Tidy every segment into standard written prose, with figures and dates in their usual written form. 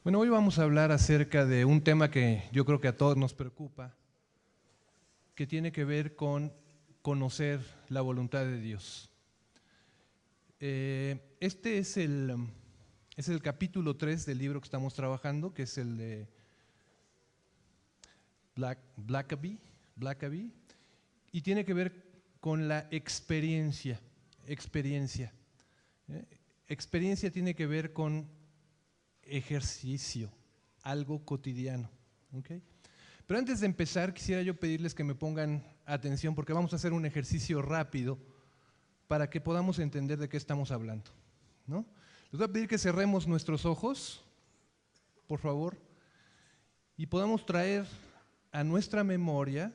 Bueno, hoy vamos a hablar acerca de un tema que yo creo que a todos nos preocupa, que tiene que ver con conocer la voluntad de Dios. Este es el capítulo 3 del libro que estamos trabajando, que es el de Blackaby, y tiene que ver con la experiencia. Experiencia tiene que ver con ejercicio, algo cotidiano. ¿Okay? Pero antes de empezar, quisiera yo pedirles que me pongan atención porque vamos a hacer un ejercicio rápido para que podamos entender de qué estamos hablando, ¿no? Les voy a pedir que cerremos nuestros ojos, por favor, y podamos traer a nuestra memoria,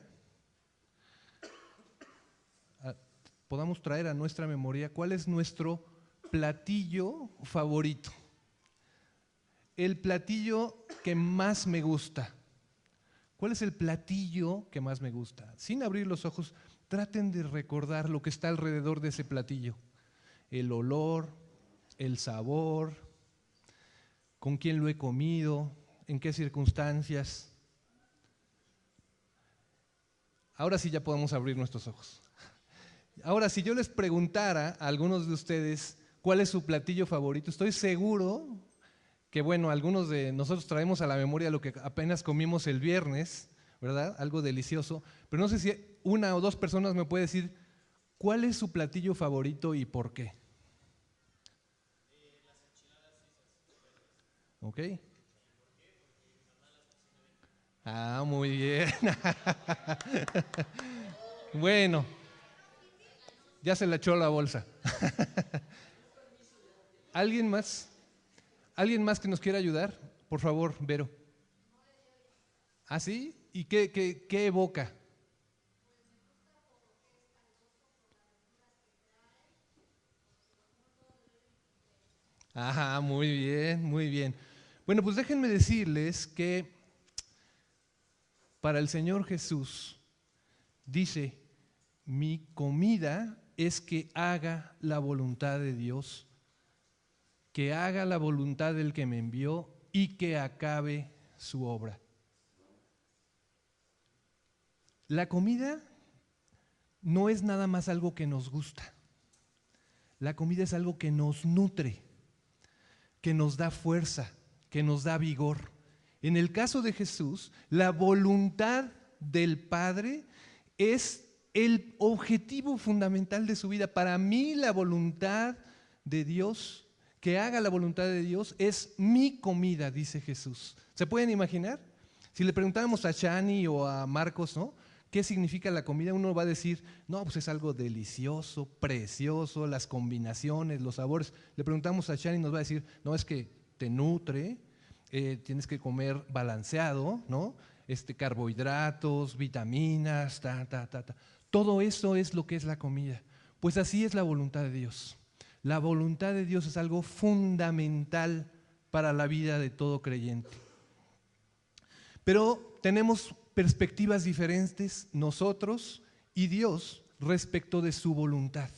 cuál es nuestro platillo favorito. El platillo que más me gusta. ¿Cuál es el platillo que más me gusta? Sin abrir los ojos, traten de recordar lo que está alrededor de ese platillo. El olor, el sabor, con quién lo he comido, en qué circunstancias. Ahora sí ya podemos abrir nuestros ojos. Ahora, si yo les preguntara a algunos de ustedes cuál es su platillo favorito, estoy seguro que bueno, algunos de nosotros traemos a la memoria lo que apenas comimos el viernes, ¿verdad? Algo delicioso, pero no sé si una o dos personas me pueden decir cuál es su platillo favorito y por qué. Las enchiladas suizas. ¿Ok? Ah, muy bien. Bueno, ya se la echó la bolsa. ¿Alguien más? ¿Alguien más que nos quiera ayudar? Por favor, Vero. ¿Ah, sí? ¿Y qué evoca? Ajá, muy bien, muy bien. Bueno, pues déjenme decirles que para el Señor Jesús dice, mi comida es que haga la voluntad de Dios, que haga la voluntad del que me envió y que acabe su obra. La comida no es nada más algo que nos gusta. La comida es algo que nos nutre, que nos da fuerza, que nos da vigor. En el caso de Jesús, la voluntad del Padre es el objetivo fundamental de su vida. Para mí la voluntad de Dios, que haga la voluntad de Dios, es mi comida, dice Jesús. ¿Se pueden imaginar? Si le preguntáramos a Shani o a Marcos, ¿no? ¿Qué significa la comida? Uno va a decir, no, pues es algo delicioso, precioso, las combinaciones, los sabores. Le preguntamos a Shani y nos va a decir, no, es que te nutre, tienes que comer balanceado, ¿no? Carbohidratos, vitaminas, Todo eso es lo que es la comida. Pues así es la voluntad de Dios. La voluntad de Dios es algo fundamental para la vida de todo creyente. Pero tenemos perspectivas diferentes nosotros y Dios respecto de su voluntad.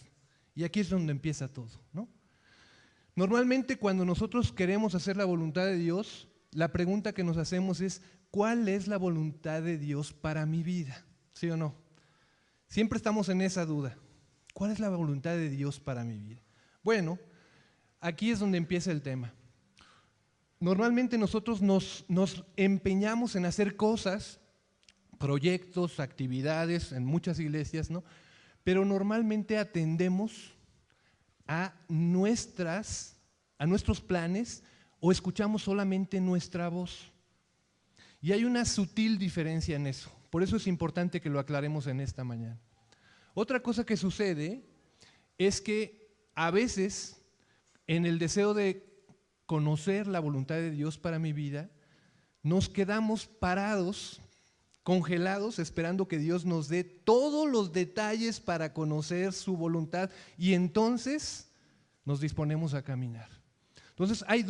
Y aquí es donde empieza todo, ¿no? Normalmente cuando nosotros queremos hacer la voluntad de Dios, la pregunta que nos hacemos es, ¿cuál es la voluntad de Dios para mi vida? ¿Sí o no? Siempre estamos en esa duda. ¿Cuál es la voluntad de Dios para mi vida? Bueno, aquí es donde empieza el tema. Normalmente nosotros nos empeñamos en hacer cosas, proyectos, actividades en muchas iglesias, ¿no? Pero normalmente atendemos a nuestros planes o escuchamos solamente nuestra voz. Y hay una sutil diferencia en eso. Por eso es importante que lo aclaremos en esta mañana. Otra cosa que sucede es que a veces en el deseo de conocer la voluntad de Dios para mi vida, nos quedamos parados, congelados, esperando que Dios nos dé todos los detalles para conocer su voluntad y entonces nos disponemos a caminar. Entonces hay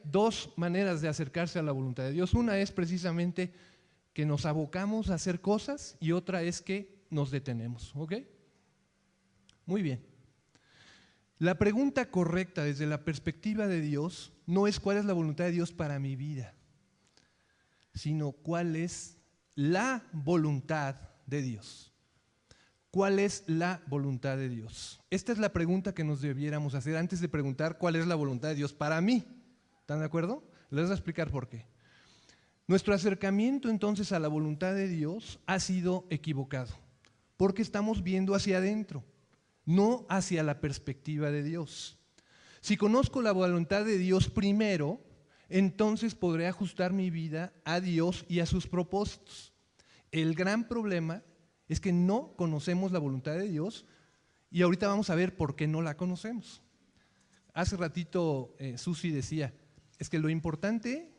dos maneras de acercarse a la voluntad de Dios. Una es precisamente que nos abocamos a hacer cosas y otra es que nos detenemos, ¿ok? Muy bien. La pregunta correcta desde la perspectiva de Dios no es cuál es la voluntad de Dios para mi vida, sino cuál es la voluntad de Dios. ¿Cuál es la voluntad de Dios? Esta es la pregunta que nos debiéramos hacer antes de preguntar cuál es la voluntad de Dios para mí. ¿Están de acuerdo? Les voy a explicar por qué. Nuestro acercamiento entonces a la voluntad de Dios ha sido equivocado, porque estamos viendo hacia adentro, no hacia la perspectiva de Dios. Si conozco la voluntad de Dios primero, entonces podré ajustar mi vida a Dios y a sus propósitos. El gran problema es que no conocemos la voluntad de Dios y ahorita vamos a ver por qué no la conocemos. Hace ratito Susi decía, es que lo importante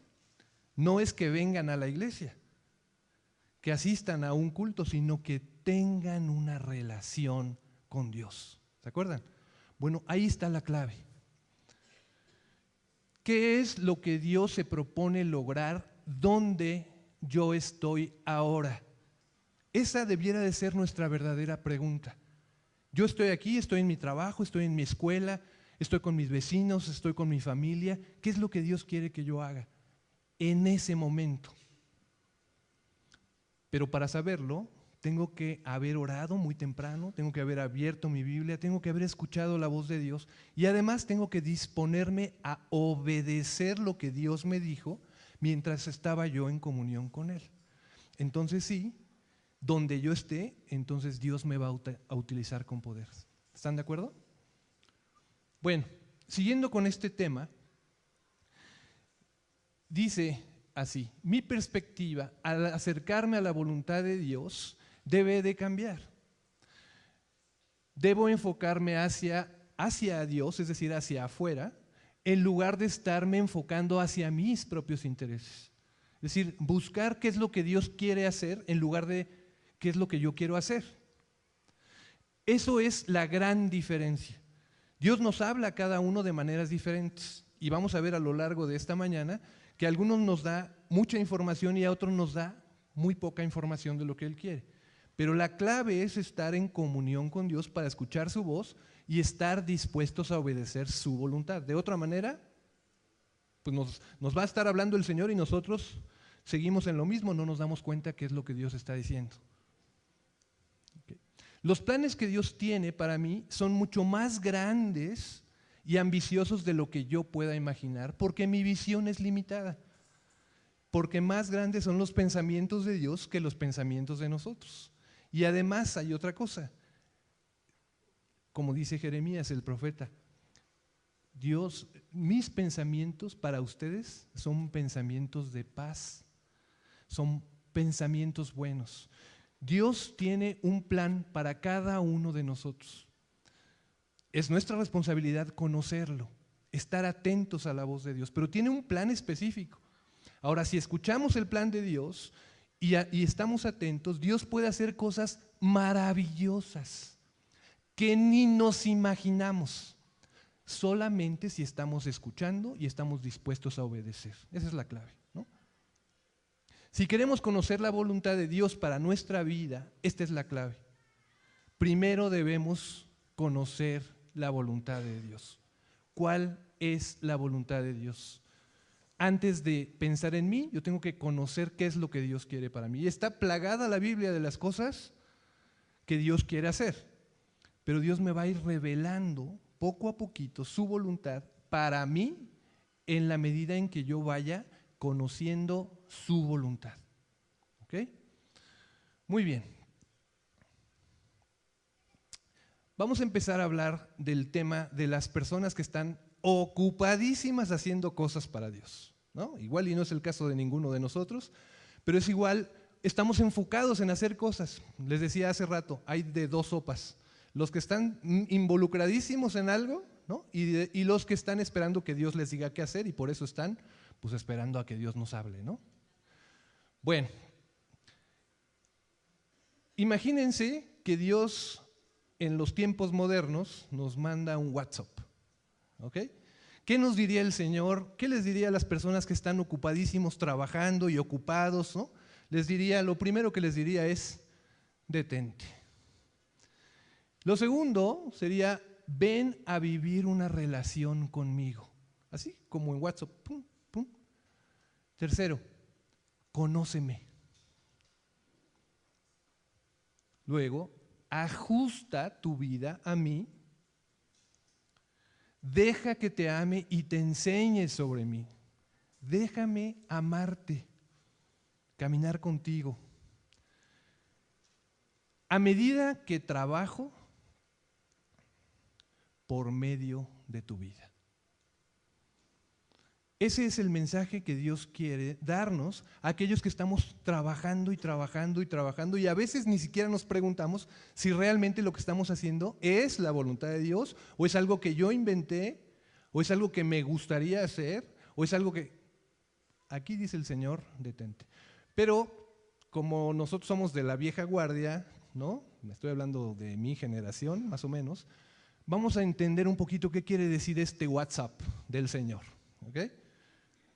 no es que vengan a la iglesia, que asistan a un culto, sino que tengan una relación con Dios. ¿Se acuerdan? Bueno, ahí está la clave. ¿Qué es lo que Dios se propone lograr donde yo estoy ahora? Esa debiera de ser nuestra verdadera pregunta. Yo estoy aquí, estoy en mi trabajo, estoy en mi escuela, estoy con mis vecinos, estoy con mi familia. ¿Qué es lo que Dios quiere que yo haga en ese momento? Pero para saberlo, tengo que haber orado muy temprano, tengo que haber abierto mi Biblia, tengo que haber escuchado la voz de Dios y además tengo que disponerme a obedecer lo que Dios me dijo mientras estaba yo en comunión con Él. Entonces sí, donde yo esté, entonces Dios me va a utilizar con poder. ¿Están de acuerdo? Bueno, siguiendo con este tema, dice así, mi perspectiva al acercarme a la voluntad de Dios debe de cambiar. Debo enfocarme hacia Dios, es decir, hacia afuera, en lugar de estarme enfocando hacia mis propios intereses. Es decir, buscar qué es lo que Dios quiere hacer en lugar de qué es lo que yo quiero hacer. Eso es la gran diferencia. Dios nos habla a cada uno de maneras diferentes y vamos a ver a lo largo de esta mañana que a algunos nos da mucha información y a otros nos da muy poca información de lo que Él quiere. Pero la clave es estar en comunión con Dios para escuchar su voz y estar dispuestos a obedecer su voluntad. De otra manera, pues nos va a estar hablando el Señor y nosotros seguimos en lo mismo, no nos damos cuenta qué es lo que Dios está diciendo. Okay. Los planes que Dios tiene para mí son mucho más grandes y ambiciosos de lo que yo pueda imaginar, porque mi visión es limitada, porque más grandes son los pensamientos de Dios que los pensamientos de nosotros. Y además hay otra cosa, como dice Jeremías el profeta, Dios, mis pensamientos para ustedes son pensamientos de paz, son pensamientos buenos. Dios tiene un plan para cada uno de nosotros. Es nuestra responsabilidad conocerlo, estar atentos a la voz de Dios, pero tiene un plan específico. Ahora, si escuchamos el plan de Dios y estamos atentos, Dios puede hacer cosas maravillosas que ni nos imaginamos, solamente si estamos escuchando y estamos dispuestos a obedecer. Esa es la clave, ¿no? Si queremos conocer la voluntad de Dios para nuestra vida, esta es la clave. Primero debemos conocer la voluntad de Dios. ¿Cuál es la voluntad de Dios? Antes de pensar en mí, yo tengo que conocer qué es lo que Dios quiere para mí. Y está plagada la Biblia de las cosas que Dios quiere hacer. Pero Dios me va a ir revelando poco a poquito su voluntad para mí en la medida en que yo vaya conociendo su voluntad. ¿Ok? Muy bien. Vamos a empezar a hablar del tema de las personas que están ocupadísimas haciendo cosas para Dios, ¿no? Igual y no es el caso de ninguno de nosotros, pero es igual, estamos enfocados en hacer cosas. Les decía hace rato, hay de dos sopas. Los que están involucradísimos en algo, ¿no? y los que están esperando que Dios les diga qué hacer y por eso están pues esperando a que Dios nos hable, ¿no? Bueno, imagínense que Dios en los tiempos modernos nos manda un WhatsApp, ¿ok? ¿Qué nos diría el Señor? ¿Qué les diría a las personas que están ocupadísimos trabajando y ocupados, ¿no? Les diría, lo primero que les diría es, detente. Lo segundo sería, ven a vivir una relación conmigo. Así como en WhatsApp. Pum, pum. Tercero, conóceme. Luego, ajusta tu vida a mí. Deja que te ame y te enseñe sobre mí. Déjame amarte, caminar contigo. A medida que trabajo por medio de tu vida. Ese es el mensaje que Dios quiere darnos a aquellos que estamos trabajando y trabajando y trabajando, y a veces ni siquiera nos preguntamos si realmente lo que estamos haciendo es la voluntad de Dios, o es algo que yo inventé, o es algo que me gustaría hacer, o es algo que... Aquí dice el Señor, detente. Pero como nosotros somos de la vieja guardia, ¿no? Me estoy hablando de mi generación, más o menos, vamos a entender un poquito qué quiere decir este WhatsApp del Señor, ¿ok?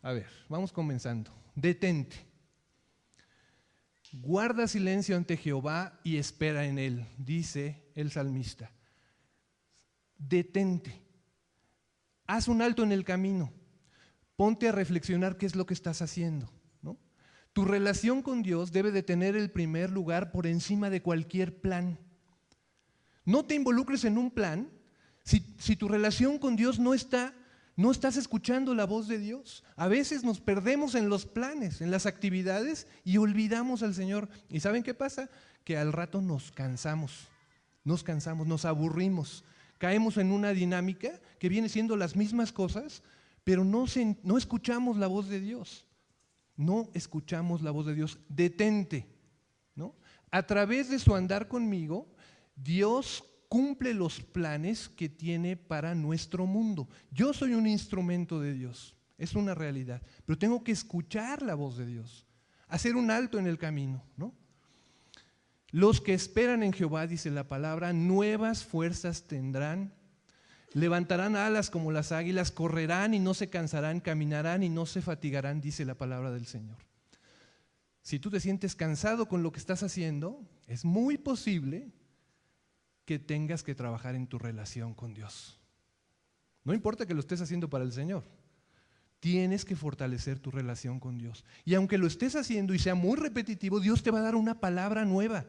A ver, vamos comenzando. Detente. Guarda silencio ante Jehová y espera en él, dice el salmista. Detente. Haz un alto en el camino. Ponte a reflexionar qué es lo que estás haciendo, ¿no? Tu relación con Dios debe de tener el primer lugar por encima de cualquier plan. No te involucres en un plan si tu relación con Dios no estás escuchando la voz de Dios. A veces nos perdemos en los planes, en las actividades y olvidamos al Señor. ¿Y saben qué pasa? Que al rato nos cansamos, nos aburrimos, caemos en una dinámica que viene siendo las mismas cosas, pero no escuchamos la voz de Dios. No escuchamos la voz de Dios. Detente, ¿no? A través de su andar conmigo, Dios cumple los planes que tiene para nuestro mundo. Yo soy un instrumento de Dios, es una realidad, pero tengo que escuchar la voz de Dios, hacer un alto en el camino, ¿no? Los que esperan en Jehová, dice la palabra, nuevas fuerzas tendrán, levantarán alas como las águilas, correrán y no se cansarán, caminarán y no se fatigarán, dice la palabra del Señor. Si tú te sientes cansado con lo que estás haciendo, es muy posible que tengas que trabajar en tu relación con Dios. No importa que lo estés haciendo para el Señor, tienes que fortalecer tu relación con Dios. Y aunque lo estés haciendo y sea muy repetitivo, Dios te va a dar una palabra nueva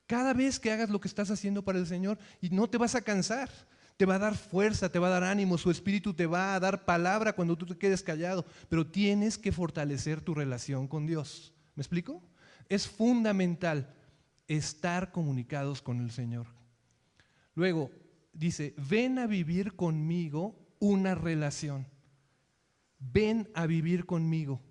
cada vez que hagas lo que estás haciendo para el Señor, y no te vas a cansar. Te va a dar fuerza, te va a dar ánimo, su Espíritu te va a dar palabra cuando tú te quedes callado, pero tienes que fortalecer tu relación con Dios. ¿Me explico? Es fundamental estar comunicados con el Señor. Luego dice, ven a vivir conmigo una relación. Ven a vivir conmigo.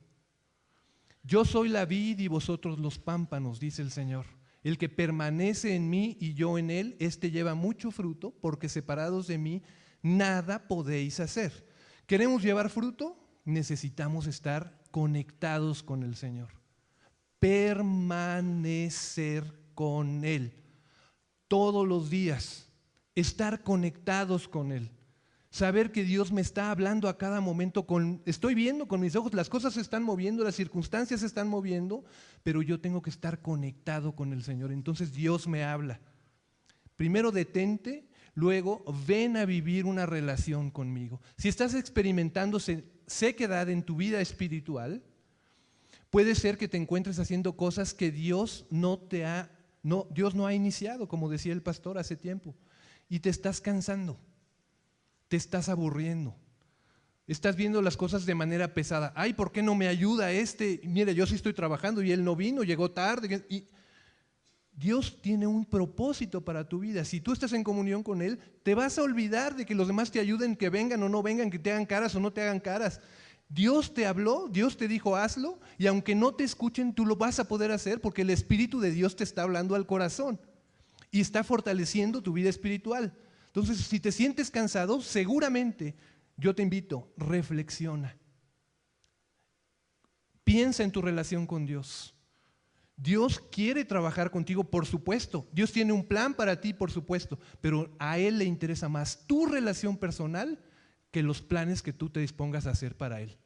Yo soy la vid y vosotros los pámpanos, dice el Señor. El que permanece en mí y yo en él, este lleva mucho fruto, porque separados de mí nada podéis hacer. ¿Queremos llevar fruto? Necesitamos estar conectados con el Señor. Permanecer con Él todos los días, estar conectados con Él. Saber que Dios me está hablando a cada momento, estoy viendo con mis ojos, las cosas se están moviendo, las circunstancias se están moviendo, pero yo tengo que estar conectado con el Señor. Entonces Dios me habla. Primero detente, luego ven a vivir una relación conmigo. Si estás experimentando sequedad en tu vida espiritual, puede ser que te encuentres haciendo cosas que Dios no ha iniciado, como decía el pastor hace tiempo, y te estás cansando. Te estás aburriendo, estás viendo las cosas de manera pesada. Ay, ¿por qué no me ayuda este? Mire, yo sí estoy trabajando y él no vino, llegó tarde. Y Dios tiene un propósito para tu vida. Si tú estás en comunión con Él, te vas a olvidar de que los demás te ayuden, que vengan o no vengan, que te hagan caras o no te hagan caras. Dios te habló, Dios te dijo hazlo, y aunque no te escuchen, tú lo vas a poder hacer porque el Espíritu de Dios te está hablando al corazón y está fortaleciendo tu vida espiritual. Entonces, si te sientes cansado, seguramente yo te invito, reflexiona. Piensa en tu relación con Dios. Dios quiere trabajar contigo, por supuesto. Dios tiene un plan para ti, por supuesto. Pero a Él le interesa más tu relación personal que los planes que tú te dispongas a hacer para Él.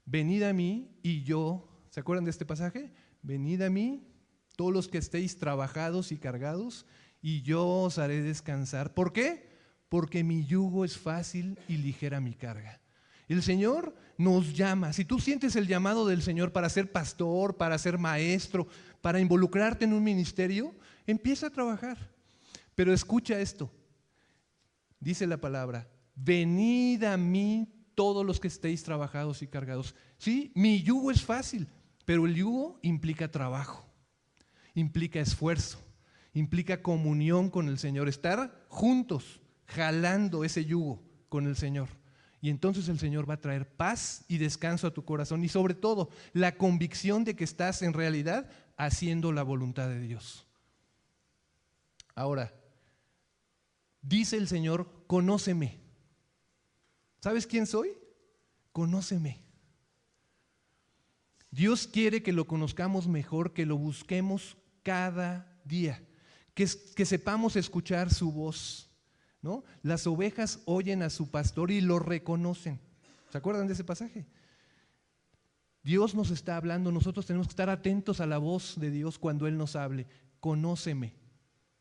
Venid a mí y yo, ¿se acuerdan de este pasaje? Venid a mí, todos los que estéis trabajados y cargados, y yo os haré descansar. ¿Por qué? Porque mi yugo es fácil y ligera mi carga. El Señor nos llama. Si tú sientes el llamado del Señor para ser pastor, para ser maestro, para involucrarte en un ministerio, empieza a trabajar. Pero escucha esto. Dice la palabra: venid a mí todos los que estéis trabajados y cargados. Sí, mi yugo es fácil, pero el yugo implica trabajo, implica esfuerzo, implica comunión con el Señor, estar juntos, jalando ese yugo con el Señor. Y entonces el Señor va a traer paz y descanso a tu corazón y sobre todo la convicción de que estás en realidad haciendo la voluntad de Dios. Ahora, dice el Señor: conóceme. ¿Sabes quién soy? Conóceme. Dios quiere que lo conozcamos mejor, que lo busquemos cada día, que sepamos escuchar su voz, ¿no? Las ovejas oyen a su pastor y lo reconocen. ¿Se acuerdan de ese pasaje? Dios nos está hablando, nosotros tenemos que estar atentos a la voz de Dios cuando Él nos hable. Conóceme,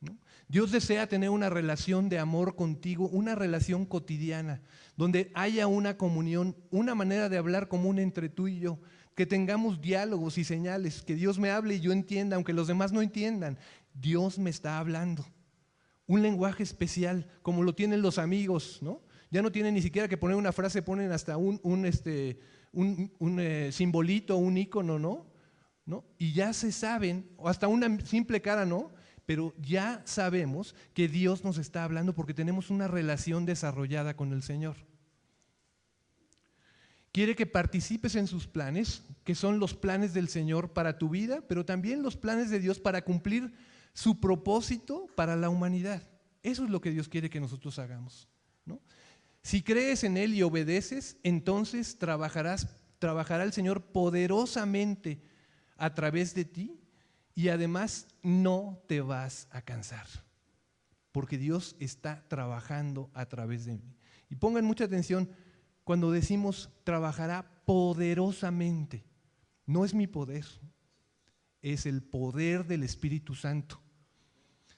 ¿no? Dios desea tener una relación de amor contigo, una relación cotidiana, donde haya una comunión, una manera de hablar común entre tú y yo, que tengamos diálogos y señales, que Dios me hable y yo entienda, aunque los demás no entiendan. Dios me está hablando. Un lenguaje especial, como lo tienen los amigos, ¿no? Ya no tienen ni siquiera que poner una frase, ponen hasta un simbolito, un icono, ¿no? Y ya se saben, o hasta una simple cara, ¿no? Pero ya sabemos que Dios nos está hablando porque tenemos una relación desarrollada con el Señor. Quiere que participes en sus planes, que son los planes del Señor para tu vida, pero también los planes de Dios para cumplir su propósito para la humanidad. Eso es lo que Dios quiere que nosotros hagamos, ¿no? Si crees en Él y obedeces, entonces trabajará el Señor poderosamente a través de ti y además no te vas a cansar, porque Dios está trabajando a través de mí. Y pongan mucha atención cuando decimos trabajará poderosamente. No es mi poder, es el poder del Espíritu Santo,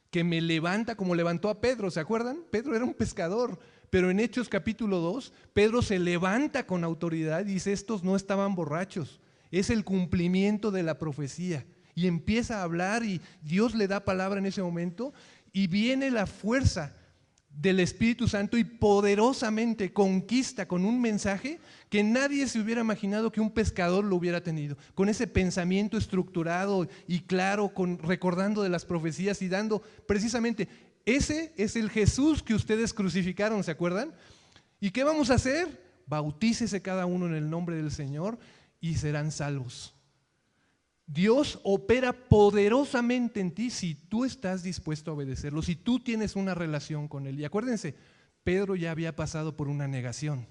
que me levanta como levantó a Pedro. ¿Se acuerdan? Pedro era un pescador, pero en Hechos capítulo 2, Pedro se levanta con autoridad y dice: estos no estaban borrachos, es el cumplimiento de la profecía. Y empieza a hablar y Dios le da palabra en ese momento y viene la fuerza del Espíritu Santo y poderosamente conquista con un mensaje que nadie se hubiera imaginado que un pescador lo hubiera tenido, con ese pensamiento estructurado y claro, recordando de las profecías y dando precisamente, ese es el Jesús que ustedes crucificaron, ¿se acuerdan? ¿Y qué vamos a hacer? Bautícese cada uno en el nombre del Señor y serán salvos. Dios opera poderosamente en ti si tú estás dispuesto a obedecerlo, si tú tienes una relación con Él. Y acuérdense, Pedro ya había pasado por una negación.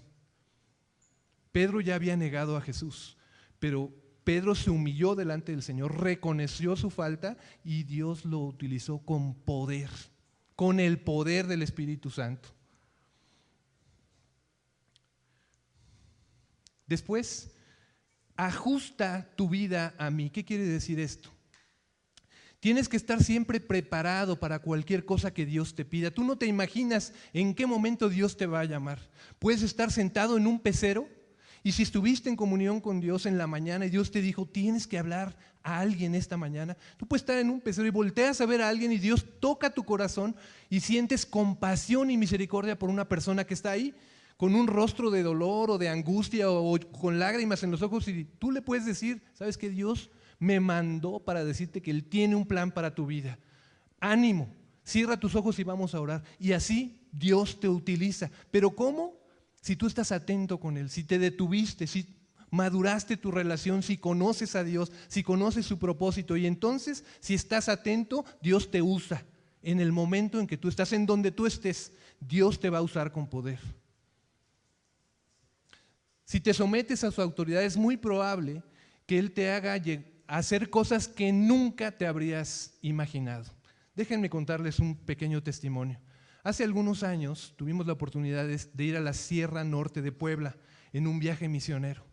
Pedro ya había negado a Jesús, pero Pedro se humilló delante del Señor, reconoció su falta y Dios lo utilizó con poder, con el poder del Espíritu Santo. Después, ajusta tu vida a mí. ¿Qué quiere decir esto? Tienes que estar siempre preparado para cualquier cosa que Dios te pida. Tú no te imaginas en qué momento Dios te va a llamar. Puedes estar sentado en un pecero y si estuviste en comunión con Dios en la mañana y Dios te dijo: tienes que hablar a alguien esta mañana, tú puedes estar en un pecero y volteas a ver a alguien y Dios toca tu corazón y sientes compasión y misericordia por una persona que está ahí con un rostro de dolor o de angustia o con lágrimas en los ojos, y tú le puedes decir: ¿sabes qué? Dios me mandó para decirte que Él tiene un plan para tu vida. Ánimo, cierra tus ojos y vamos a orar. Y así Dios te utiliza. ¿Pero cómo? Si tú estás atento con Él, si te detuviste, si maduraste tu relación, si conoces a Dios, si conoces su propósito, y entonces si estás atento, Dios te usa. En el momento en que tú estás, en donde tú estés, Dios te va a usar con poder. Si te sometes a su autoridad, es muy probable que Él te haga hacer cosas que nunca te habrías imaginado. Déjenme contarles un pequeño testimonio. Hace algunos años tuvimos la oportunidad de ir a la Sierra Norte de Puebla en un viaje misionero,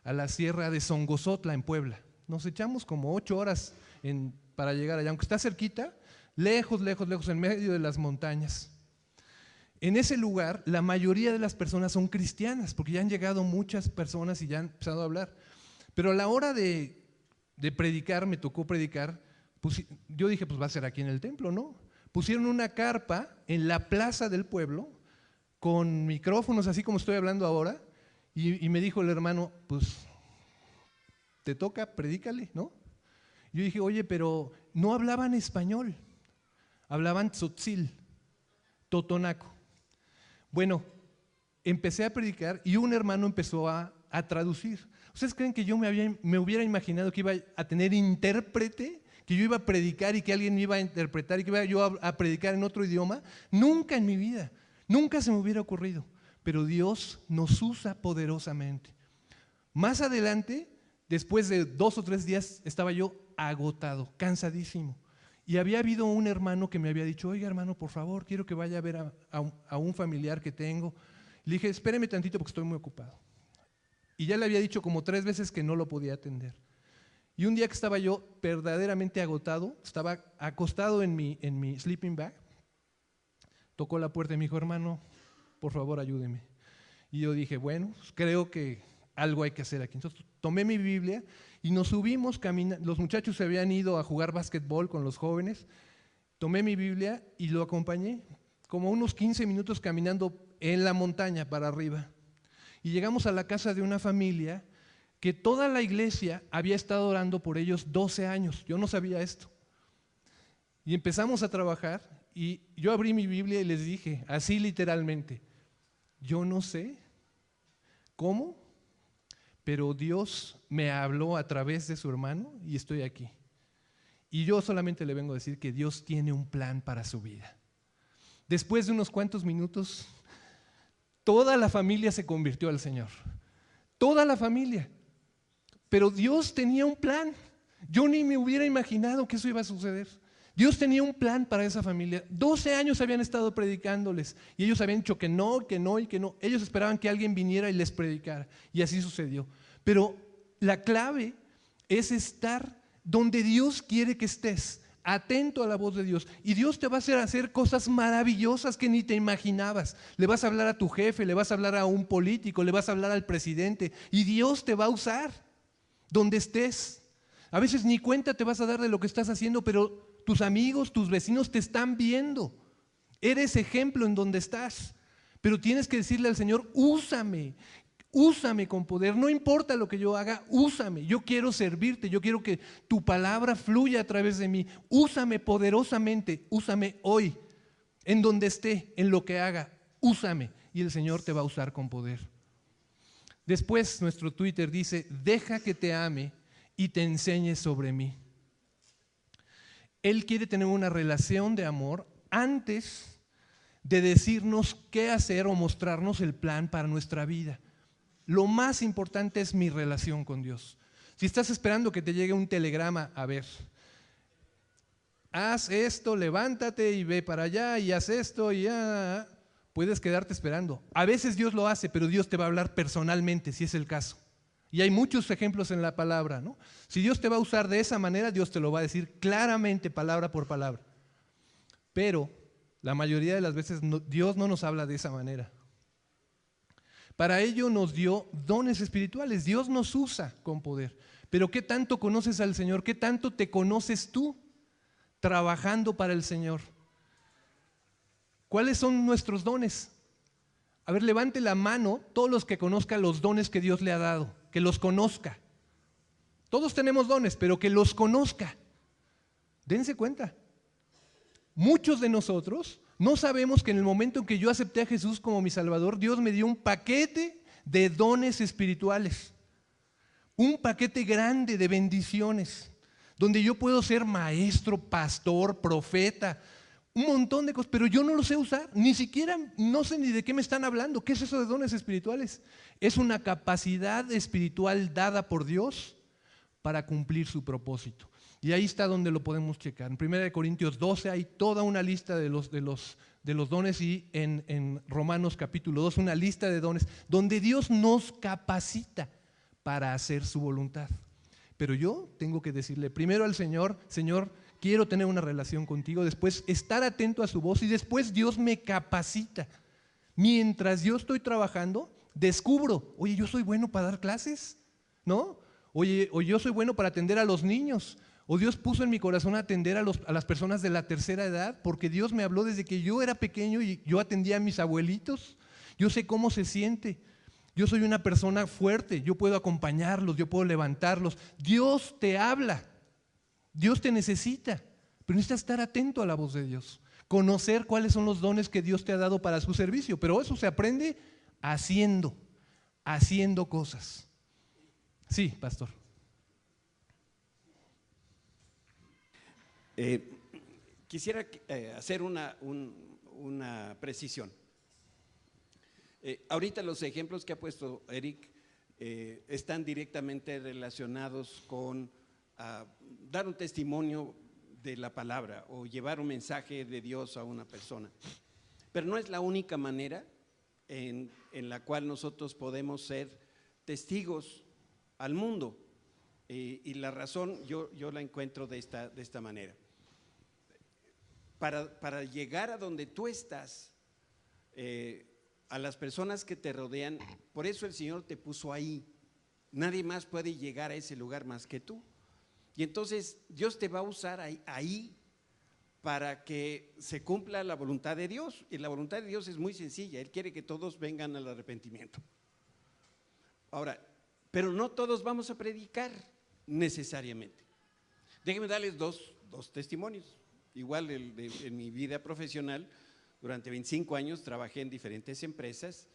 a la Sierra de Songozotla en Puebla. Nos echamos como 8 horas para llegar allá, aunque está cerquita. lejos, lejos, lejos, en medio de las montañas. En ese lugar, la mayoría de las personas son cristianas, porque ya han llegado muchas personas y ya han empezado a hablar. Pero a la hora de predicar, me tocó predicar, pues, yo dije, pues va a ser aquí en el templo, ¿no? Pusieron una carpa en la plaza del pueblo, con micrófonos, así como estoy hablando ahora, y me dijo el hermano, pues te toca, predícale, ¿no? Yo dije, oye, pero no hablaban español, hablaban tzotzil, totonaco. Bueno, empecé a predicar y un hermano empezó a traducir. ¿Ustedes creen que yo me hubiera imaginado que iba a tener intérprete? ¿Que yo iba a predicar y que alguien me iba a interpretar y que iba yo a predicar en otro idioma? Nunca en mi vida, nunca se me hubiera ocurrido. Pero Dios nos usa poderosamente. Más adelante, después de 2 o 3 días, estaba yo agotado, cansadísimo. Y había habido un hermano que me había dicho, oiga hermano, por favor, quiero que vaya a ver a un familiar que tengo. Le dije, espéreme tantito porque estoy muy ocupado. Y ya le había dicho como 3 veces que no lo podía atender. Y un día que estaba yo verdaderamente agotado, estaba acostado en mi sleeping bag, tocó la puerta y me dijo, hermano, por favor ayúdeme. Y yo dije, bueno, pues creo que algo hay que hacer aquí. Entonces tomé mi Biblia y nos subimos caminando. Los muchachos se habían ido a jugar básquetbol con los jóvenes. Tomé mi Biblia y lo acompañé como unos 15 minutos caminando en la montaña para arriba. Y llegamos a la casa de una familia que toda la iglesia había estado orando por ellos 12 años. Yo no sabía esto. Y empezamos a trabajar y yo abrí mi Biblia y les dije, así literalmente, yo no sé cómo, pero Dios me habló a través de su hermano y estoy aquí. Y yo solamente le vengo a decir que Dios tiene un plan para su vida. Después de unos cuantos minutos, toda la familia se convirtió al Señor. Toda la familia. Pero Dios tenía un plan. Yo ni me hubiera imaginado que eso iba a suceder. Dios tenía un plan para esa familia. 12 años habían estado predicándoles y ellos habían dicho que no, que no y que no. Ellos esperaban que alguien viniera y les predicara y así sucedió. Pero la clave es estar donde Dios quiere que estés, atento a la voz de Dios. Y Dios te va a hacer cosas maravillosas que ni te imaginabas. Le vas a hablar a tu jefe, le vas a hablar a un político, le vas a hablar al presidente y Dios te va a usar donde estés. A veces ni cuenta te vas a dar de lo que estás haciendo, pero tus amigos, tus vecinos te están viendo. Eres ejemplo en donde estás. Pero tienes que decirle al Señor, úsame, úsame con poder. No importa lo que yo haga, úsame. Yo quiero servirte, yo quiero que tu palabra fluya a través de mí. Úsame poderosamente, úsame hoy, en donde esté, en lo que haga, úsame. Y el Señor te va a usar con poder. Después nuestro Twitter dice, deja que te ame y te enseñe sobre mí. Él quiere tener una relación de amor antes de decirnos qué hacer o mostrarnos el plan para nuestra vida. Lo más importante es mi relación con Dios. Si estás esperando que te llegue un telegrama, a ver, haz esto, levántate y ve para allá y haz esto y ya, puedes quedarte esperando. A veces Dios lo hace, pero Dios te va a hablar personalmente, si es el caso. Y hay muchos ejemplos en la palabra, ¿no? Si Dios te va a usar de esa manera, Dios te lo va a decir claramente, palabra por palabra. Pero la mayoría de las veces Dios no nos habla de esa manera. Para ello nos dio dones espirituales. Dios nos usa con poder. Pero ¿qué tanto conoces al Señor? ¿Qué tanto te conoces tú trabajando para el Señor? ¿Cuáles son nuestros dones? A ver, levante la mano todos los que conozcan los dones que Dios le ha dado, que los conozca. Todos tenemos dones, pero que los conozca. Dense cuenta. Muchos de nosotros no sabemos que en el momento en que yo acepté a Jesús como mi Salvador, Dios me dio un paquete de dones espirituales. Un paquete grande de bendiciones, donde yo puedo ser maestro, pastor, profeta, un montón de cosas, pero yo no lo sé usar, ni siquiera, no sé ni de qué me están hablando. ¿Qué es eso de dones espirituales? Es una capacidad espiritual dada por Dios para cumplir su propósito. Y ahí está donde lo podemos checar. En 1 Corintios 12 hay toda una lista de los dones y en Romanos capítulo 2 una lista de dones donde Dios nos capacita para hacer su voluntad. Pero yo tengo que decirle primero al Señor, Señor, quiero tener una relación contigo, después estar atento a su voz y después Dios me capacita. Mientras yo estoy trabajando, descubro, oye, yo soy bueno para dar clases, ¿no? Oye, o yo soy bueno para atender a los niños, o Dios puso en mi corazón atender a las personas de la tercera edad, porque Dios me habló desde que yo era pequeño y yo atendía a mis abuelitos. Yo sé cómo se siente. Yo soy una persona fuerte, yo puedo acompañarlos, yo puedo levantarlos. Dios te habla, Dios te necesita, pero necesitas estar atento a la voz de Dios, conocer cuáles son los dones que Dios te ha dado para su servicio, pero eso se aprende haciendo cosas. Sí, pastor. Quisiera hacer una precisión. Ahorita los ejemplos que ha puesto Eric están directamente relacionados con dar un testimonio de la palabra o llevar un mensaje de Dios a una persona. Pero no es la única manera en la cual nosotros podemos ser testigos al mundo. Y la razón yo la encuentro de esta manera. Para llegar a donde tú estás, a las personas que te rodean, por eso el Señor te puso ahí. Nadie más puede llegar a ese lugar más que tú. Y entonces Dios te va a usar ahí para que se cumpla la voluntad de Dios. Y la voluntad de Dios es muy sencilla, Él quiere que todos vengan al arrepentimiento. Ahora, pero no todos vamos a predicar necesariamente. Déjenme darles dos testimonios. Igual en mi vida profesional, durante 25 años trabajé en diferentes empresas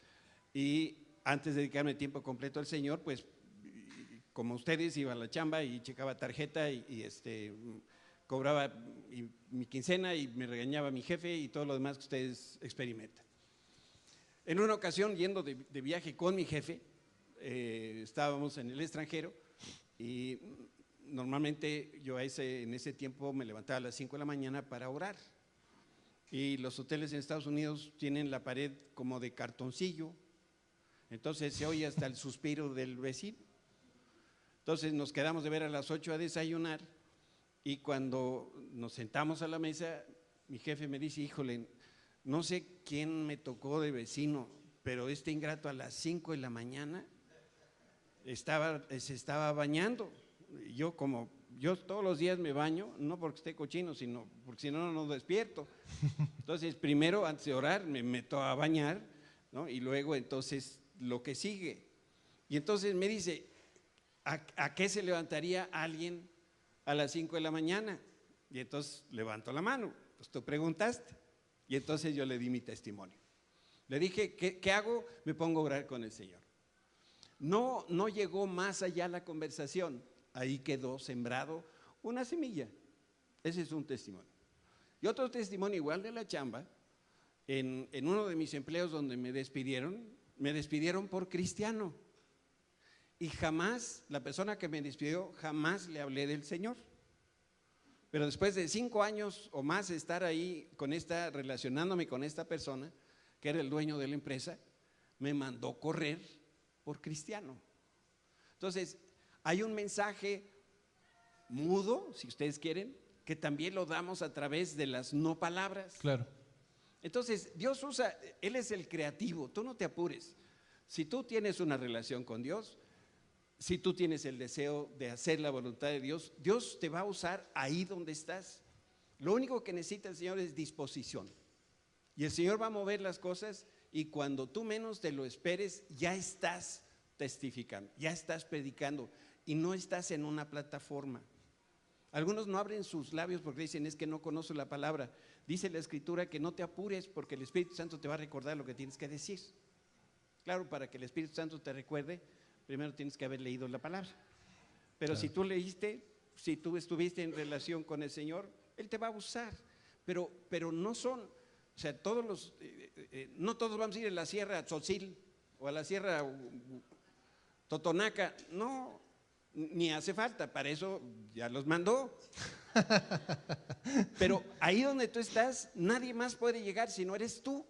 y antes de dedicarme tiempo completo al Señor, pues como ustedes iba a la chamba y checaba tarjeta y cobraba mi quincena y me regañaba mi jefe y todo lo demás que ustedes experimentan. En una ocasión, yendo de viaje con mi jefe, estábamos en el extranjero y normalmente yo en ese tiempo me levantaba a las 5 de la mañana para orar. Y los hoteles en Estados Unidos tienen la pared como de cartoncillo, entonces se oye hasta el suspiro del vecino. Entonces nos quedamos de ver a las 8 a desayunar y cuando nos sentamos a la mesa, mi jefe me dice, híjole, no sé quién me tocó de vecino, pero este ingrato a las 5 de la mañana se estaba bañando. Yo todos los días me baño, no porque esté cochino, sino porque si no, no despierto. Entonces, primero, antes de orar, me meto a bañar, ¿no? Y luego, entonces, lo que sigue. Y entonces me dice, ¿a qué se levantaría alguien a las 5 de la mañana? Y entonces levanto la mano, pues tú preguntaste. Y entonces yo le di mi testimonio. Le dije, ¿qué hago? Me pongo a orar con el Señor. No llegó más allá la conversación. Ahí quedó sembrado una semilla. Ese es un testimonio. Y otro testimonio igual de la chamba, en uno de mis empleos donde me despidieron por cristiano. Y jamás, la persona que me despidió, jamás le hablé del Señor. Pero después de 5 años o más de estar ahí relacionándome con esta persona, que era el dueño de la empresa, me mandó correr por cristiano. Entonces, hay un mensaje mudo, si ustedes quieren, que también lo damos a través de las no palabras. Claro. Entonces, Dios usa, Él es el creativo, tú no te apures. Si tú tienes una relación con Dios, si tú tienes el deseo de hacer la voluntad de Dios, Dios te va a usar ahí donde estás. Lo único que necesita el Señor es disposición. Y el Señor va a mover las cosas y cuando tú menos te lo esperes, ya estás testificando, ya estás predicando y no estás en una plataforma. Algunos no abren sus labios porque dicen, es que no conozco la palabra. Dice la Escritura que no te apures porque el Espíritu Santo te va a recordar lo que tienes que decir. Claro, para que el Espíritu Santo te recuerde, primero tienes que haber leído la palabra. Pero claro, si tú leíste, si tú estuviste en relación con el Señor, Él te va a usar. Pero no son, o sea, no todos vamos a ir a la Sierra Tzotzil o a la Sierra Totonaca, no, ni hace falta, para eso ya los mandó. Pero ahí donde tú estás, nadie más puede llegar si no eres tú.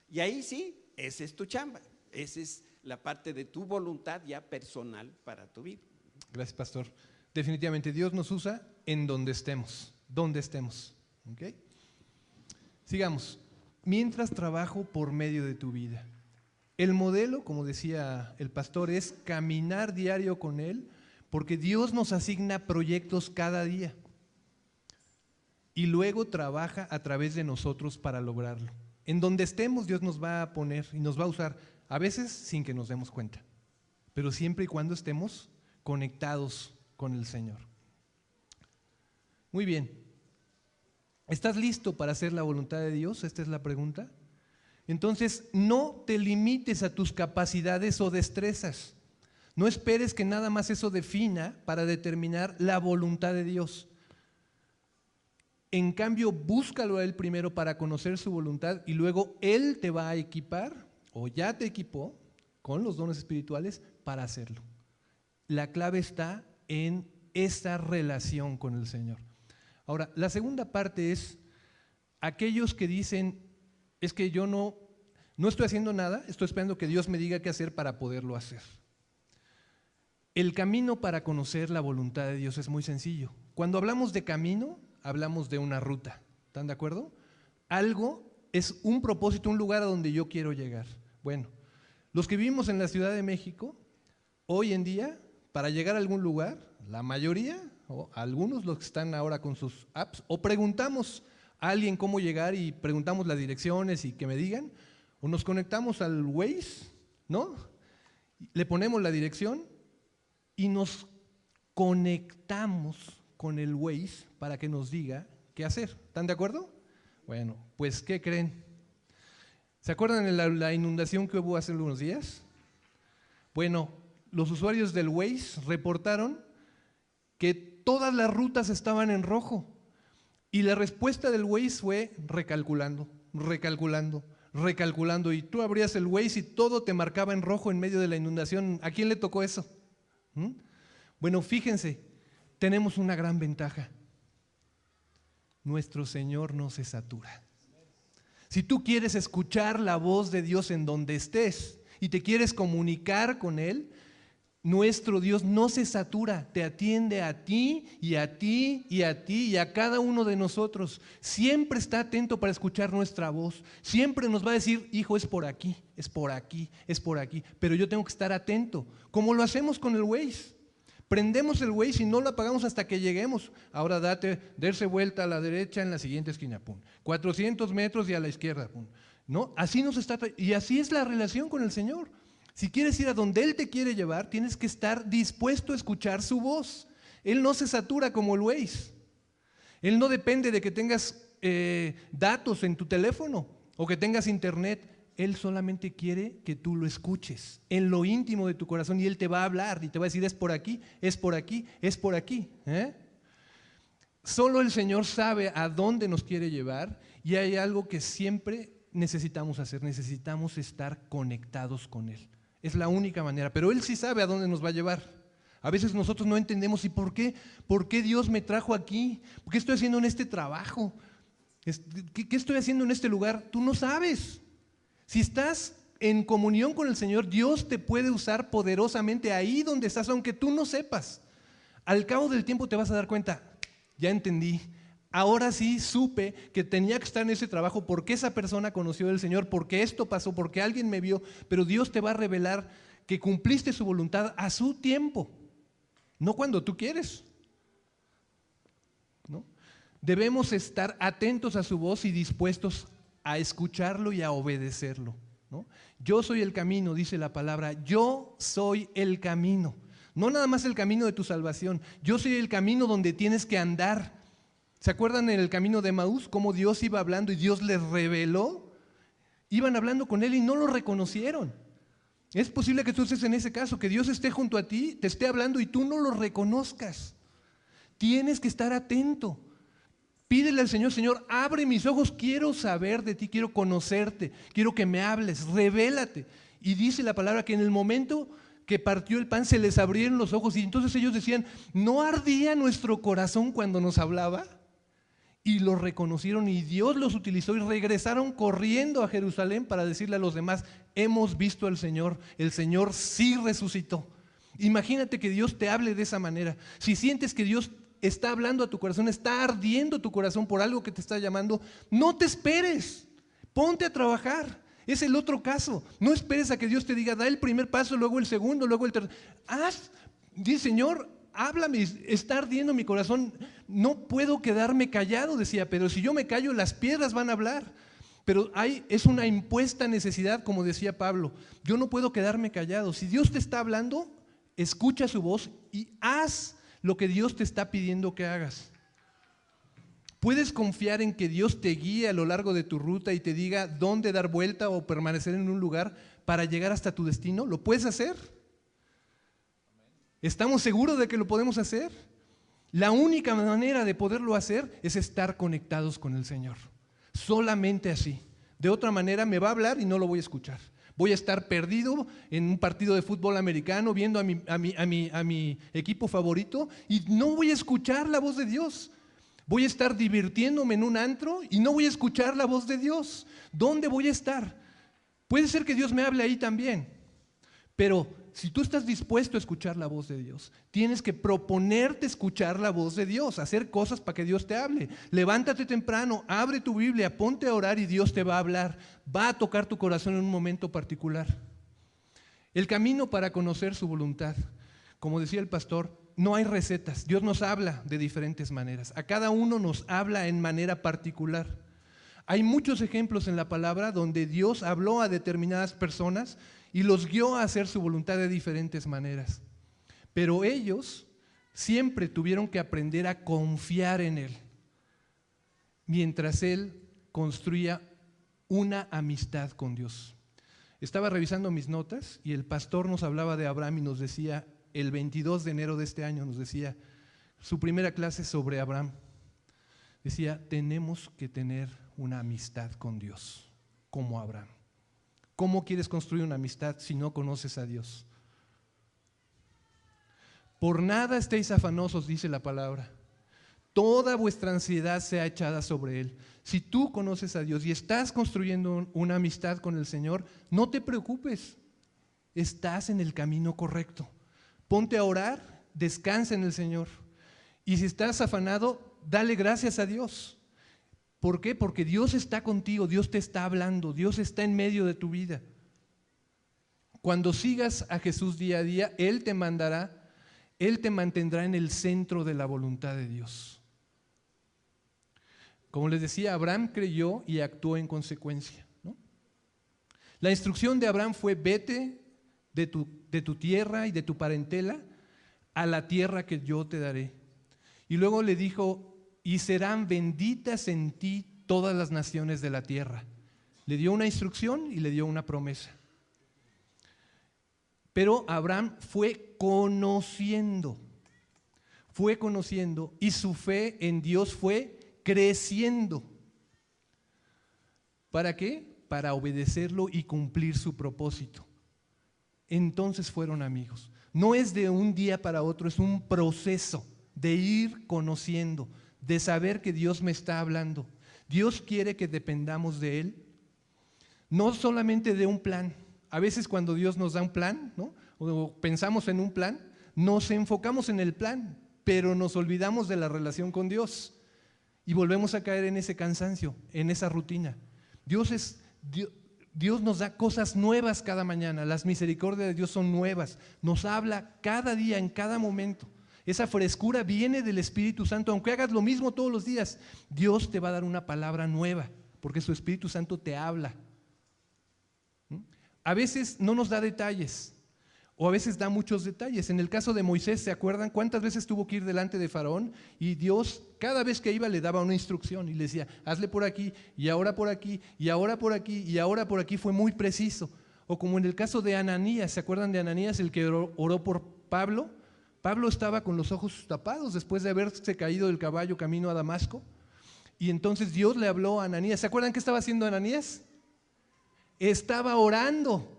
Y ahí sí, esa es tu chamba, esa es la parte de tu voluntad ya personal para tu vida. Gracias, pastor. Definitivamente Dios nos usa en donde estemos. Donde estemos. ¿Ok? Sigamos. Mientras trabajo por medio de tu vida. El modelo, como decía el pastor, es caminar diario con Él, porque Dios nos asigna proyectos cada día y luego trabaja a través de nosotros para lograrlo. En donde estemos, Dios nos va a poner y nos va a usar, a veces sin que nos demos cuenta, pero siempre y cuando estemos conectados con el Señor. Muy bien. ¿Estás listo para hacer la voluntad de Dios? Esta es la pregunta. Entonces, no te limites a tus capacidades o destrezas. No esperes que nada más eso defina para determinar la voluntad de Dios. En cambio, búscalo a Él primero para conocer su voluntad y luego Él te va a equipar, o ya te equipó, con los dones espirituales para hacerlo. La clave está en esa relación con el Señor. Ahora, la segunda parte es aquellos que dicen, es que yo no estoy haciendo nada, estoy esperando que Dios me diga qué hacer para poderlo hacer. El camino para conocer la voluntad de Dios es muy sencillo. Cuando hablamos de camino, hablamos de una ruta. ¿Están de acuerdo? Algo es un propósito, un lugar a donde yo quiero llegar. Bueno, los que vivimos en la Ciudad de México, hoy en día, para llegar a algún lugar, la mayoría, o algunos los que están ahora con sus apps, o preguntamos a alguien cómo llegar y preguntamos las direcciones y que me digan, o nos conectamos al Waze, ¿no? Le ponemos la dirección y nos conectamos con el Waze para que nos diga qué hacer. ¿Están de acuerdo? Bueno, pues ¿qué creen? ¿Se acuerdan de la inundación que hubo hace unos días? Bueno, los usuarios del Waze reportaron que todas las rutas estaban en rojo y la respuesta del Waze fue recalculando, y tú abrías el Waze y todo te marcaba en rojo en medio de la inundación. ¿A quién le tocó eso? Bueno, fíjense, tenemos una gran ventaja. Nuestro Señor no se satura. Si tú quieres escuchar la voz de Dios en donde estés y te quieres comunicar con Él, nuestro Dios no se satura, te atiende a ti y a ti y a ti y a cada uno de nosotros. Siempre está atento para escuchar nuestra voz. Siempre nos va a decir, hijo, es por aquí, es por aquí, es por aquí. Pero yo tengo que estar atento, como lo hacemos con el Waze. Prendemos el Waze y no lo apagamos hasta que lleguemos. Ahora darse vuelta a la derecha en la siguiente esquina, pum. 400 metros y a la izquierda, pum. ¿No? Así nos está, y así es la relación con el Señor. Si quieres ir a donde Él te quiere llevar, tienes que estar dispuesto a escuchar su voz. Él no se satura como el Waze. Él no depende de que tengas datos en tu teléfono o que tengas internet. Él solamente quiere que tú lo escuches en lo íntimo de tu corazón y Él te va a hablar y te va a decir, es por aquí, es por aquí, es por aquí. Solo el Señor sabe a dónde nos quiere llevar y hay algo que siempre necesitamos hacer, necesitamos estar conectados con Él. Es la única manera, pero Él sí sabe a dónde nos va a llevar. A veces nosotros no entendemos, ¿y por qué? ¿Por qué Dios me trajo aquí? ¿Qué estoy haciendo en este trabajo? ¿Qué estoy haciendo en este lugar? Tú no sabes. Si estás en comunión con el Señor, Dios te puede usar poderosamente ahí donde estás, aunque tú no sepas. Al cabo del tiempo te vas a dar cuenta, ya entendí. Ahora sí supe que tenía que estar en ese trabajo porque esa persona conoció del Señor, porque esto pasó, porque alguien me vio, pero Dios te va a revelar que cumpliste su voluntad a su tiempo, no cuando tú quieres. ¿No? Debemos estar atentos a su voz y dispuestos a escucharlo y a obedecerlo. ¿No? Yo soy el camino, dice la palabra, yo soy el camino. No nada más el camino de tu salvación, yo soy el camino donde tienes que andar. ¿Se acuerdan en el camino de Emaús cómo Dios iba hablando y Dios les reveló? Iban hablando con Él y no lo reconocieron. Es posible que tú estés en ese caso, que Dios esté junto a ti, te esté hablando y tú no lo reconozcas. Tienes que estar atento. Pídele al Señor, Señor, abre mis ojos, quiero saber de ti, quiero conocerte, quiero que me hables, revélate. Y dice la palabra que en el momento que partió el pan se les abrieron los ojos y entonces ellos decían, ¿no ardía nuestro corazón cuando nos hablaba? Y lo reconocieron y Dios los utilizó y regresaron corriendo a Jerusalén para decirle a los demás, hemos visto al Señor, el Señor sí resucitó. Imagínate que Dios te hable de esa manera. Si sientes que Dios está hablando a tu corazón, está ardiendo tu corazón por algo que te está llamando, no te esperes, ponte a trabajar. Es el otro caso. No esperes a que Dios te diga, da el primer paso, luego el segundo, luego el tercero. Dice, Señor, háblame, está ardiendo mi corazón. No puedo quedarme callado, decía Pedro. Si yo me callo, las piedras van a hablar. Pero es una impuesta necesidad, como decía Pablo. Yo no puedo quedarme callado. Si Dios te está hablando, escucha su voz y haz lo que Dios te está pidiendo que hagas. ¿Puedes confiar en que Dios te guíe a lo largo de tu ruta y te diga dónde dar vuelta o permanecer en un lugar para llegar hasta tu destino? ¿Lo puedes hacer? ¿Estamos seguros de que lo podemos hacer? La única manera de poderlo hacer es estar conectados con el Señor. Solamente así. De otra manera me va a hablar y no lo voy a escuchar. Voy a estar perdido en un partido de fútbol americano viendo a mi equipo favorito y no voy a escuchar la voz de Dios. Voy a estar divirtiéndome en un antro y no voy a escuchar la voz de Dios. ¿Dónde voy a estar? Puede ser que Dios me hable ahí también, pero si tú estás dispuesto a escuchar la voz de Dios, tienes que proponerte escuchar la voz de Dios, hacer cosas para que Dios te hable. Levántate temprano, abre tu Biblia, ponte a orar y Dios te va a hablar. Va a tocar tu corazón en un momento particular. El camino para conocer su voluntad, como decía el pastor, no hay recetas. Dios nos habla de diferentes maneras. A cada uno nos habla en manera particular. Hay muchos ejemplos en la palabra donde Dios habló a determinadas personas y los guió a hacer su voluntad de diferentes maneras. Pero ellos siempre tuvieron que aprender a confiar en Él, mientras Él construía una amistad con Dios. Estaba revisando mis notas y el pastor nos hablaba de Abraham y nos decía, el 22 de enero de este año nos decía, su primera clase sobre Abraham, decía, tenemos que tener una amistad con Dios, como Abraham. ¿Cómo quieres construir una amistad si no conoces a Dios? Por nada estéis afanosos, dice la palabra. Toda vuestra ansiedad sea echada sobre Él. Si tú conoces a Dios y estás construyendo una amistad con el Señor, no te preocupes, estás en el camino correcto. Ponte a orar, descansa en el Señor. Y si estás afanado, dale gracias a Dios. ¿Por qué? Porque Dios está contigo, Dios te está hablando, Dios está en medio de tu vida. Cuando sigas a Jesús día a día, Él te mandará, Él te mantendrá en el centro de la voluntad de Dios. Como les decía, Abraham creyó y actuó en consecuencia, ¿no? La instrucción de Abraham fue: vete de tu tierra y de tu parentela a la tierra que yo te daré. Y luego le dijo: y serán benditas en ti todas las naciones de la tierra. Le dio una instrucción y le dio una promesa. Pero Abraham fue conociendo y su fe en Dios fue creciendo. ¿Para qué? Para obedecerlo y cumplir su propósito. Entonces fueron amigos. No es de un día para otro, es un proceso de ir conociendo, de saber que Dios me está hablando. Dios quiere que dependamos de Él, no solamente de un plan. A veces cuando Dios nos da un plan, ¿no?, o pensamos en un plan, nos enfocamos en el plan, pero nos olvidamos de la relación con Dios y volvemos a caer en ese cansancio, en esa rutina. Dios nos da cosas nuevas cada mañana, las misericordias de Dios son nuevas, nos habla cada día, en cada momento. Esa frescura viene del Espíritu Santo. Aunque hagas lo mismo todos los días, Dios te va a dar una palabra nueva, porque su Espíritu Santo te habla. A veces no nos da detalles, o a veces da muchos detalles. En el caso de Moisés, ¿se acuerdan cuántas veces tuvo que ir delante de Faraón? Y Dios, cada vez que iba, le daba una instrucción y le decía: hazle por aquí, y ahora por aquí, y ahora por aquí, y ahora por aquí. Fue muy preciso. O como en el caso de Ananías, ¿se acuerdan de Ananías, el que oró por Pablo? Pablo estaba con los ojos tapados después de haberse caído del caballo camino a Damasco. Y entonces Dios le habló a Ananías. ¿Se acuerdan qué estaba haciendo Ananías? Estaba orando.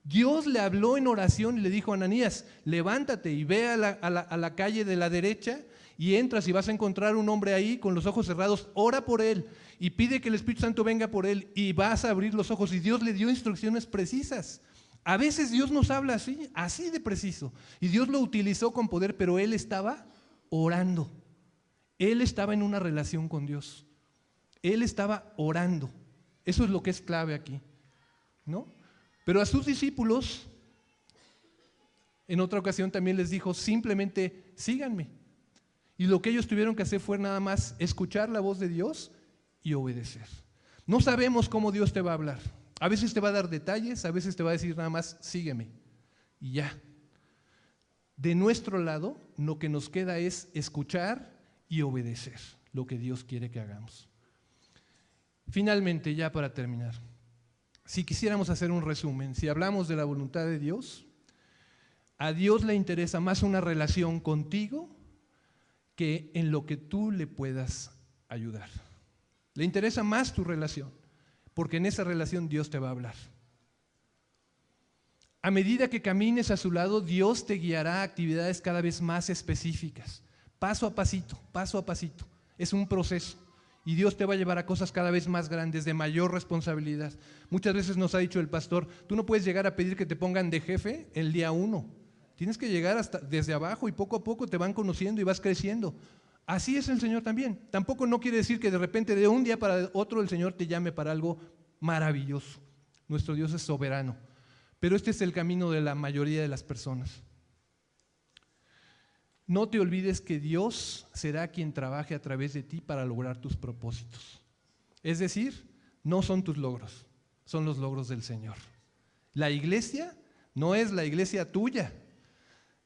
Dios le habló en oración y le dijo: Ananías, levántate y ve a la calle de la derecha y entras y vas a encontrar un hombre ahí con los ojos cerrados. Ora por él y pide que el Espíritu Santo venga por él y vas a abrir los ojos. Y Dios le dio instrucciones precisas. A veces Dios nos habla así de preciso, y Dios lo utilizó con poder, pero él estaba orando. Él estaba en una relación con Dios. Él estaba orando. Eso es lo que es clave aquí, ¿no? Pero a sus discípulos, en otra ocasión también les dijo, simplemente síganme. Y lo que ellos tuvieron que hacer fue nada más escuchar la voz de Dios y obedecer. No sabemos cómo Dios te va a hablar. A veces te va a dar detalles, a veces te va a decir nada más, sígueme. Y ya. De nuestro lado, lo que nos queda es escuchar y obedecer lo que Dios quiere que hagamos. Finalmente, ya para terminar, si quisiéramos hacer un resumen, si hablamos de la voluntad de Dios, a Dios le interesa más una relación contigo que en lo que tú le puedas ayudar. Le interesa más tu relación, porque en esa relación Dios te va a hablar. A medida que camines a su lado, Dios te guiará a actividades cada vez más específicas, paso a pasito, paso a pasito. Es un proceso y Dios te va a llevar a cosas cada vez más grandes, de mayor responsabilidad. Muchas veces nos ha dicho el pastor, tú no puedes llegar a pedir que te pongan de jefe el día 1. Tienes que llegar hasta desde abajo y poco a poco te van conociendo y vas creciendo. Así es el Señor también. Tampoco no quiere decir que de repente de un día para otro el Señor te llame para algo maravilloso. Nuestro Dios es soberano. Pero este es el camino de la mayoría de las personas. No te olvides que Dios será quien trabaje a través de ti para lograr tus propósitos. Es decir, no son tus logros, son los logros del Señor. La iglesia no es la iglesia tuya.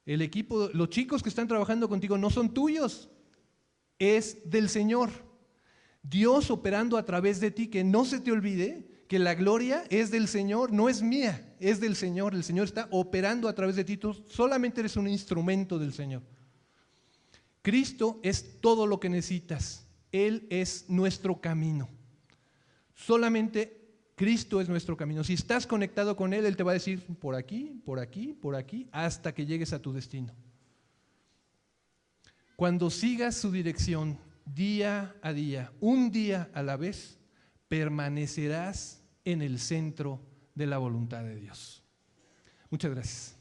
El equipo, los chicos que están trabajando contigo no son tuyos, es del Señor. Dios operando a través de ti, que no se te olvide que la gloria es del Señor, no es mía, es del Señor. El Señor está operando a través de ti, tú solamente eres un instrumento del Señor. Cristo es todo lo que necesitas, Él es nuestro camino. Solamente Cristo es nuestro camino. Si estás conectado con Él, Él te va a decir por aquí, por aquí, por aquí, hasta que llegues a tu destino. Cuando sigas su dirección día a día, un día a la vez, permanecerás en el centro de la voluntad de Dios. Muchas gracias.